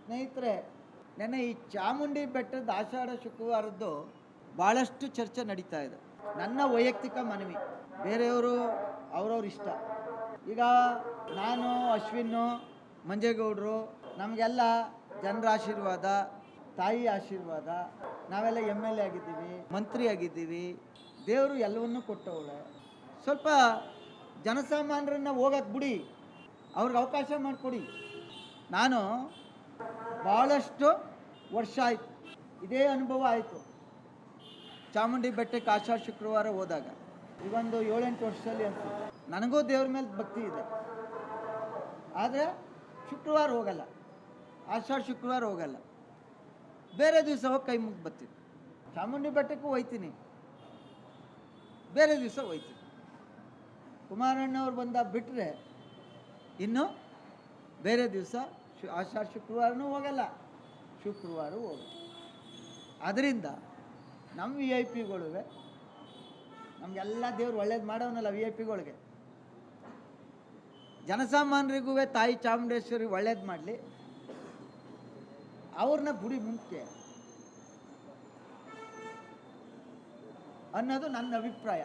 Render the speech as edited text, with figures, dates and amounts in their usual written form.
ಸ್ನೇಹಿತರೆ, ನೆನ್ನೆ ಈ ಚಾಮುಂಡಿ ಬೆಟ್ಟದ ಆಷಾಢ ಶುಕ್ರವಾರದ್ದು ಭಾಳಷ್ಟು ಚರ್ಚೆ ನಡೀತಾ ಇದೆ. ನನ್ನ ವೈಯಕ್ತಿಕ ಮನವಿ, ಬೇರೆಯವರು ಅವ್ರವ್ರ ಇಷ್ಟ. ಈಗ ನಾನು, ಅಶ್ವಿನ್ನು, ಮಂಜೇಗೌಡರು, ನಮಗೆಲ್ಲ ಜನರ ಆಶೀರ್ವಾದ, ತಾಯಿ ಆಶೀರ್ವಾದ, ನಾವೆಲ್ಲ MLA ಆಗಿದ್ದೀವಿ, ಮಂತ್ರಿ ಆಗಿದ್ದೀವಿ, ದೇವರು ಎಲ್ಲವನ್ನೂ ಕೊಟ್ಟವಳೆ. ಸ್ವಲ್ಪ ಜನಸಾಮಾನ್ಯರನ್ನ ಹೋಗಕ್ಕೆ ಬಿಡಿ, ಅವ್ರಿಗೆ ಅವಕಾಶ ಮಾಡಿಕೊಡಿ. ನಾನು ಭಾಳಷ್ಟು ವರ್ಷ ಆಯಿತು, ಇದೇ ಅನುಭವ ಆಯಿತು. ಚಾಮುಂಡಿ ಬೆಟ್ಟಕ್ಕೆ ಆಷಾಢ ಶುಕ್ರವಾರ ಹೋದಾಗ ಈಗೊಂದು 7-8 ವರ್ಷದಲ್ಲಿ ಅನಿಸುತ್ತೆ. ನನಗೂ ದೇವ್ರ ಮೇಲೆ ಭಕ್ತಿ ಇದೆ, ಆದರೆ ಶುಕ್ರವಾರ ಹೋಗಲ್ಲ, ಆಷಾಢ ಶುಕ್ರವಾರ ಹೋಗಲ್ಲ. ಬೇರೆ ದಿವಸ ಹೋಗಿ ಕೈ ಮುಗಿ ಬರ್ತೀನಿ. ಚಾಮುಂಡಿ ಬೆಟ್ಟಕ್ಕೂ ಹೋಯ್ತೀನಿ, ಬೇರೆ ದಿವಸ ಹೋಯ್ತೀನಿ. ಕುಮಾರಣ್ಣವ್ರು ಬಂದ ಬಿಟ್ಟರೆ ಇನ್ನು ಬೇರೆ ದಿವಸ ಆಷಾಢ ಶುಕ್ರವಾರನೂ ಹೋಗಲ್ಲ, ಶುಕ್ರವಾರ ಹೋಗಲ್ಲ. ಅದರಿಂದ ನಮ್ಮ VIP ನಮಗೆಲ್ಲ ದೇವ್ರು ಒಳ್ಳೇದು ಮಾಡೋನಲ್ಲ. VIP ಜನಸಾಮಾನ್ಯರಿಗೂ ತಾಯಿ ಚಾಮುಂಡೇಶ್ವರಿ ಒಳ್ಳೇದು ಮಾಡಲಿ, ಅವ್ರನ್ನ ಗುಡಿ ಮುಖ್ಯ ಅನ್ನೋದು ನನ್ನ ಅಭಿಪ್ರಾಯ.